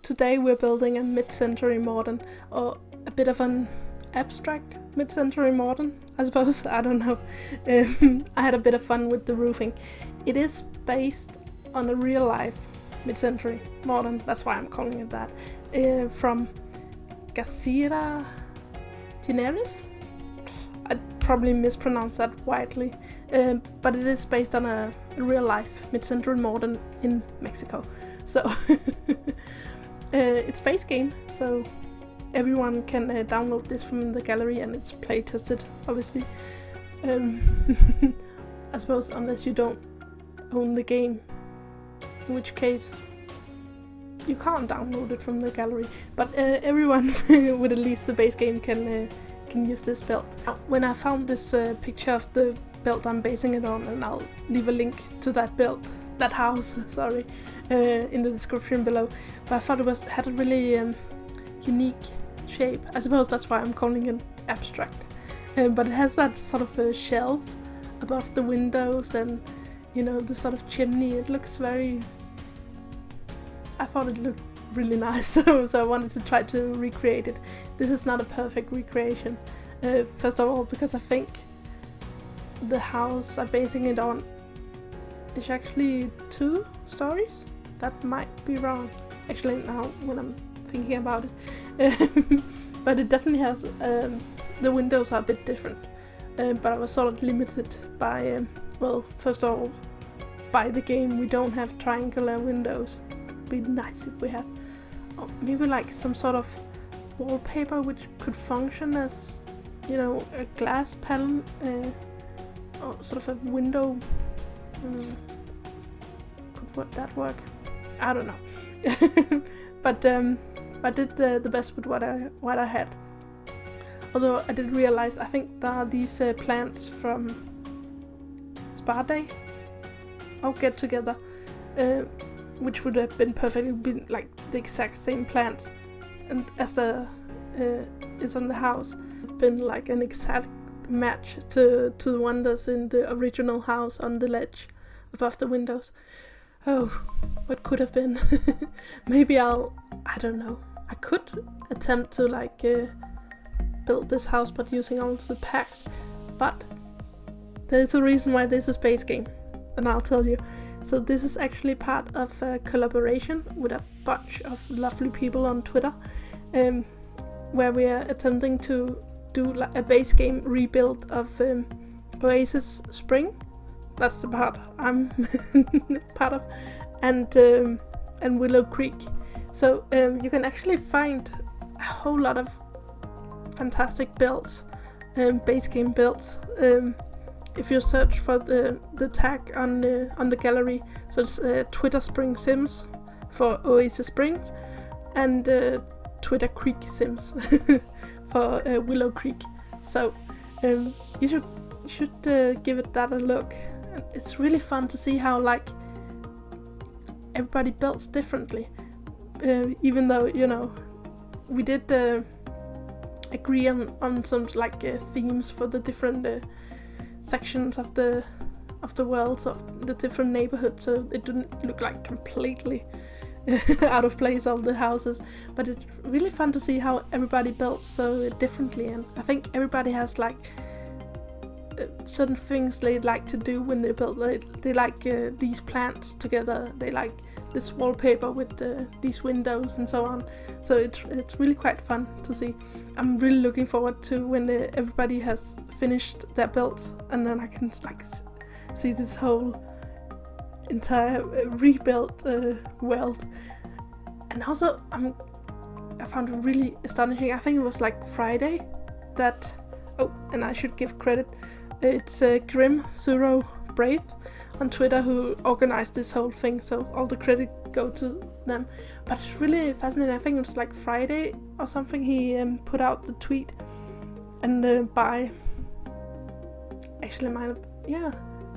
today we're building a mid-century modern, or a bit of an abstract mid-century modern, I suppose. I don't know. I had a bit of fun with the roofing. It is based on a real-life mid-century modern, that's why I'm calling it that, from Gacira Generis. I probably mispronounced that widely, but it is based on a real-life mid-century modern in Mexico. So it's base game, so everyone can download this from the gallery, and it's play tested, obviously. I suppose unless you don't own the game, in which case you can't download it from the gallery. But everyone with at least the base game can use this belt. When I found this picture of the belt I'm basing it on, and I'll leave a link to that house, sorry, in the description below. But I thought it had a really unique shape. I suppose that's why I'm calling it abstract. But it has that sort of a shelf above the windows, and the sort of chimney. It looks very... I thought it looked really nice, so I wanted to try to recreate it. This is not a perfect recreation. First of all, because I think the house I'm basing it on is actually 2 stories. That might be wrong, actually, now when I'm thinking about it. But it definitely has... the windows are a bit different. But I was sort of limited by... first of all, by the game. We don't have triangular windows. Be nice if we had, or maybe like some sort of wallpaper which could function as, a glass panel, or sort of a window. Could that work? I don't know. But I did the best with what I had. Although I did realize, I think there are these plants from Spa Day. I'll get together. Which would have been perfect. It would be like the exact same plants, and as the is on the house, it's been like an exact match to the one that's in the original house on the ledge above the windows. Oh, what could have been? Maybe I don't know. I could attempt to build this house, but using all of the packs. But there's a reason why this is base game, and I'll tell you. So this is actually part of a collaboration with a bunch of lovely people on Twitter, where we are attempting to do a base game rebuild of Oasis Spring. That's the part I'm part of, and Willow Creek. So you can actually find a whole lot of fantastic builds, base game builds. If you search for the tag on the gallery, so it's Twitter Spring Sims for Oasis Springs, and Twitter Creek Sims for Willow Creek. So you should give it that a look. It's really fun to see how everybody builds differently. Even though we did agree on some themes for the different sections of the world, of the different neighborhoods, so it didn't look like completely out of place, all the houses. But it's really fun to see how everybody builds so differently, and I think everybody has certain things they like to do when they build. They like these plants together, they like this wallpaper with these windows and so on. So it's really quite fun to see. I'm really looking forward to when everybody has finished their builds, and then I can see this whole entire rebuilt world. And also I found it really astonishing. I think it was Friday that, and I should give credit, it's Grim Zero Brave on Twitter who organized this whole thing, so all the credit go to them. But it's really fascinating. I think it was Friday or something he put out the tweet, and by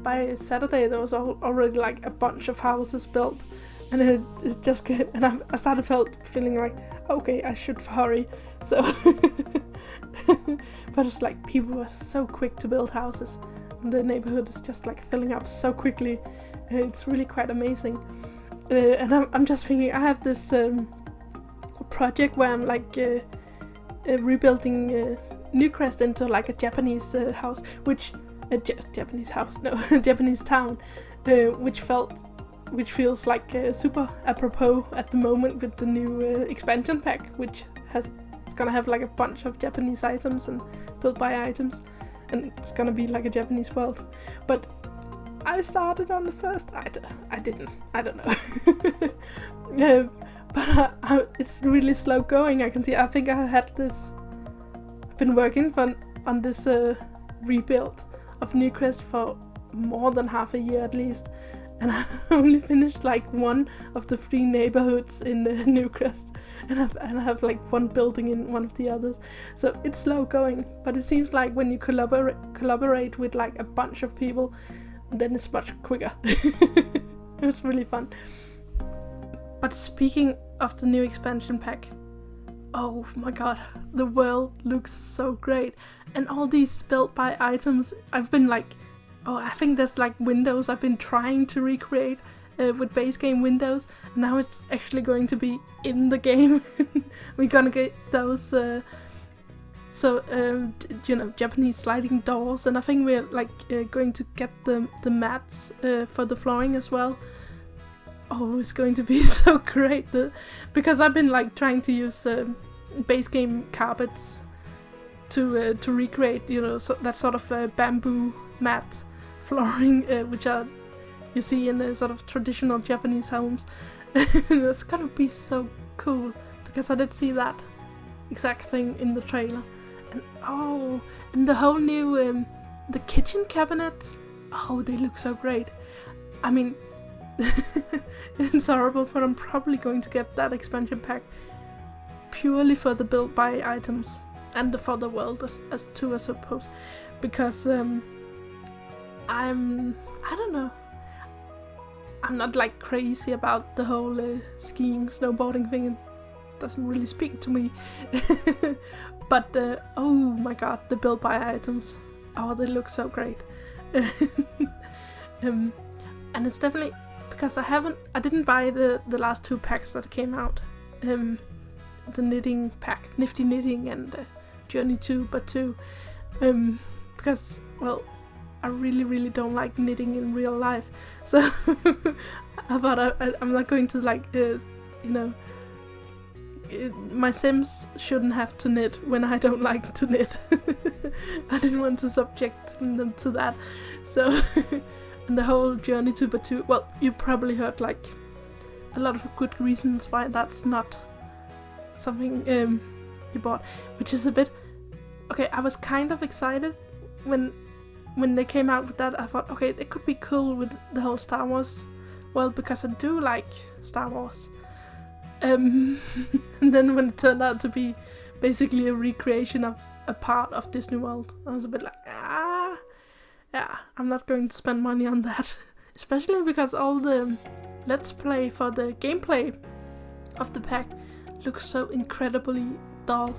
by Saturday there was already a bunch of houses built, and it's just good. And I started feeling okay, I should hurry. So but it's people were so quick to build houses, and the neighborhood is just filling up so quickly. It's really quite amazing. And I'm just thinking, I have this project where I'm like rebuilding Newcrest into like a Japanese house, which Japanese house, no, Japanese town, which feels like super apropos at the moment with the new expansion pack, which it's gonna have like a bunch of Japanese items and built by items, and it's gonna be like a Japanese world. But I started on the first. I didn't. I don't know. But it's really slow going. I can see. I think I had this. I've been working on this rebuild of Newcrest for more than half a year at least, and I only finished like one of the 3 neighborhoods in Newcrest, and I have like one building in one of the others. So it's slow going, but it seems like when you collaborate with like a bunch of people, then it's much quicker. It was really fun. But speaking of the new expansion pack, oh my god, the world looks so great. And all these built by items, I've been like, I think there's like windows I've been trying to recreate with base game windows, and now it's actually going to be in the game. We're gonna get those Japanese sliding doors, and I think we're like going to get the mats for the flooring as well. Oh, it's going to be so great, because I've been like trying to use base game carpets to recreate, that sort of bamboo mat flooring, which you see in the sort of traditional Japanese homes. It's gonna be so cool, because I did see that exact thing in the trailer. And the whole new the kitchen cabinets, they look so great. I mean, it's horrible, but I'm probably going to get that expansion pack purely for the built by items and for the world as too, I suppose, because I don't know, I'm not like crazy about the whole skiing, snowboarding thing. It doesn't really speak to me. But oh my god, the built by items, they look so great. And it's definitely because I didn't buy the last 2 packs that came out, the knitting pack, Nifty Knitting and Journey to Batu, because, well, I really don't like knitting in real life, so I thought I'm not going to like, my Sims shouldn't have to knit when I don't like to knit. I didn't want to subject them to that, so and the whole Journey to Batu, well, you probably heard like a lot of good reasons why that's not something you bought, which is a bit okay. I was kind of excited when they came out with that. I thought, okay, it could be cool with the whole Star Wars world, because I do like Star Wars. And then when it turned out to be basically a recreation of a part of Disney World, I was a bit like, yeah, I'm not going to spend money on that. Especially because all the Let's Play for the gameplay of the pack looks so incredibly dull.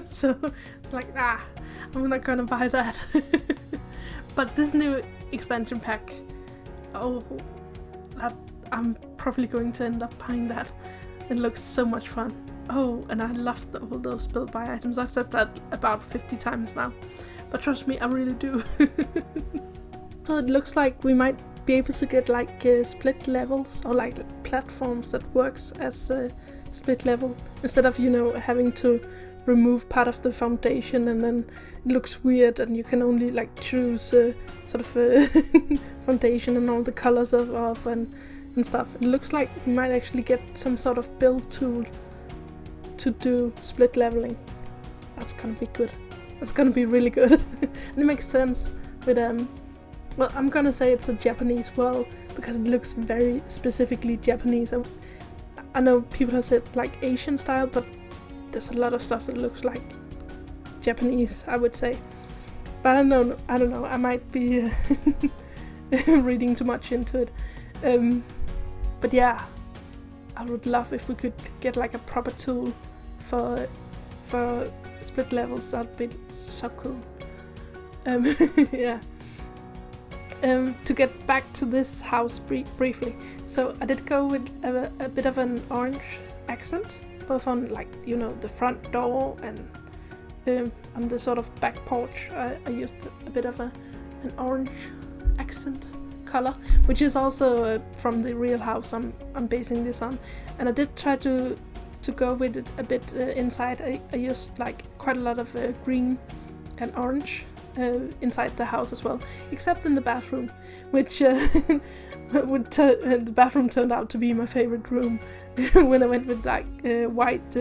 So it's like, I'm not gonna buy that. But this new expansion pack, I'm probably going to end up buying that. It looks so much fun. And I love all those built by items. I've said that about 50 times now, but trust me, I really do. So it looks like we might be able to get like split levels, or like platforms that works as a split level, instead of having to remove part of the foundation and then it looks weird and you can only like choose sort of foundation and all the colors of and stuff. It looks like we might actually get some sort of build tool to do split leveling. That's gonna be good. That's gonna be really good. And it makes sense with well, I'm gonna say it's a Japanese world because it looks very specifically Japanese. I know people have said like Asian style, but there's a lot of stuff that looks like Japanese, I would say. But I don't know. I might be reading too much into it. But yeah, I would love if we could get like a proper tool for split levels. That'd be so cool. Yeah. To get back to this house briefly. So I did go with a bit of an orange accent both on like, you know, the front door and on the sort of back porch. I used a bit of an orange accent color, which is also from the real house I'm basing this on. And I did try to go with it a bit inside. I used like quite a lot of green and orange inside the house as well, except in the bathroom, which the bathroom turned out to be my favorite room when I went with like white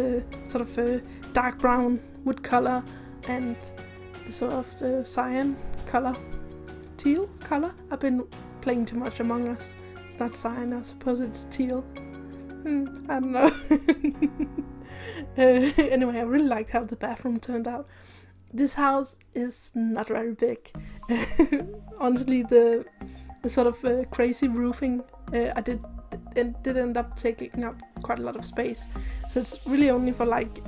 sort of dark brown wood color and the sort of the cyan color, teal color. I've been playing too much Among Us. It's not cyan, I suppose it's teal. I don't know. Anyway, I really liked how the bathroom turned out. This house is not very big. Honestly, the sort of crazy roofing I did end up taking up quite a lot of space. So it's really only for like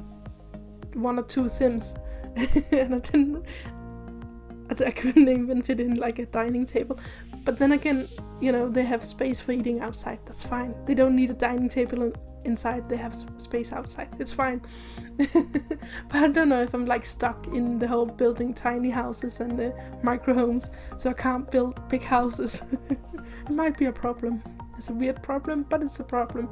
1 or 2 Sims. And I couldn't even fit in like a dining table. But then again, you know, they have space for eating outside. That's fine. They don't need a dining table inside. They have space outside. It's fine. But I don't know if I'm like stuck in the whole building tiny houses and micro homes, so I can't build big houses. It might be a problem. It's a weird problem, but it's a problem.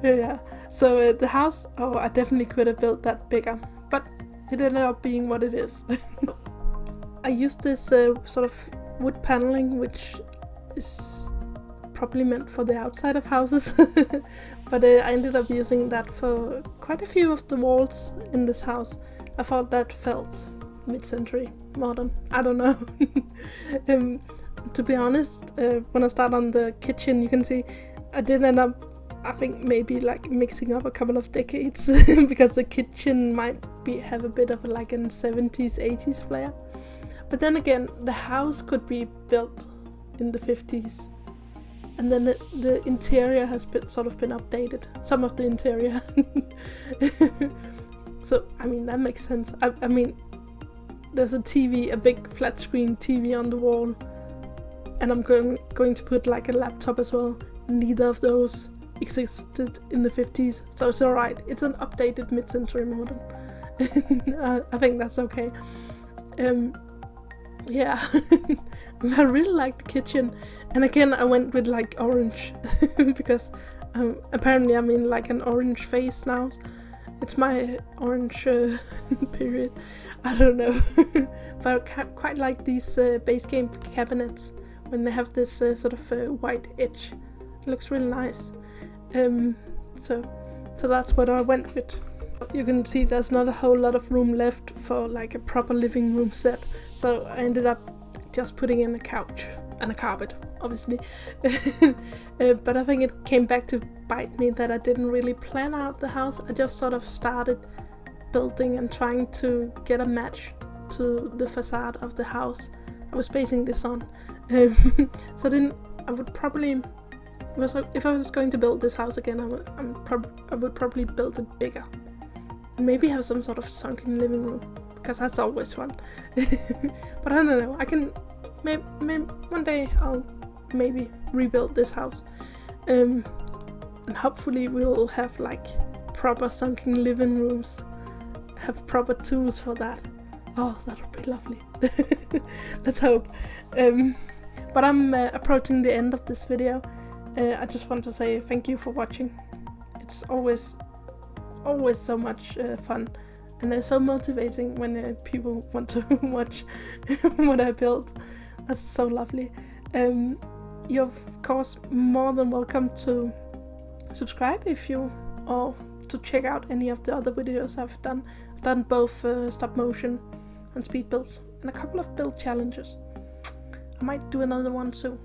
Yeah. So the house, I definitely could have built that bigger, but it ended up being what it is. I used this sort of wood paneling, which is probably meant for the outside of houses, but I ended up using that for quite a few of the walls in this house. I thought that felt mid-century, modern, I don't know. To be honest, when I start on the kitchen, you can see I did end up, I think, maybe like mixing up a couple of decades because the kitchen might have a bit of like an 70s, 80s flair. But then again, the house could be built in the 50s. And then the interior has been updated. Some of the interior. So, I mean, that makes sense. I mean, there's a TV, a big flat screen TV on the wall. And I'm going to put like a laptop as well. Neither of those existed in the 50s. So it's alright. It's an updated mid-century modern. I think that's okay. Yeah. I really like the kitchen. And again, I went with like orange because apparently I'm in like an orange phase now. It's my orange period. I don't know. But I quite like these base game cabinets when they have this sort of white edge. It looks really nice. So that's what I went with. You can see there's not a whole lot of room left for like a proper living room set. So I ended up just putting in a couch and a carpet, obviously. But I think it came back to bite me that I didn't really plan out the house. I just sort of started building and trying to get a match to the facade of the house I was basing this on. So then I would probably, if I was going to build this house again, I would probably build it bigger. And maybe have some sort of sunken living room, because that's always fun. But I don't know, I can, maybe one day I'll maybe rebuild this house. And hopefully we'll have like proper sunken living rooms, have proper tools for that. Oh, that would be lovely. Let's hope. But I'm approaching the end of this video. I just want to say thank you for watching. It's always so much fun, and it's so motivating when people want to watch what I built. That's so lovely. You're of course more than welcome to subscribe or to check out any of the other videos I've done. I've done both stop motion and speed builds and a couple of build challenges. I might do another one soon.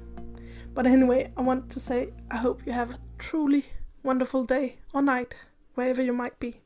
But anyway, I want to say I hope you have a truly wonderful day or night, wherever you might be.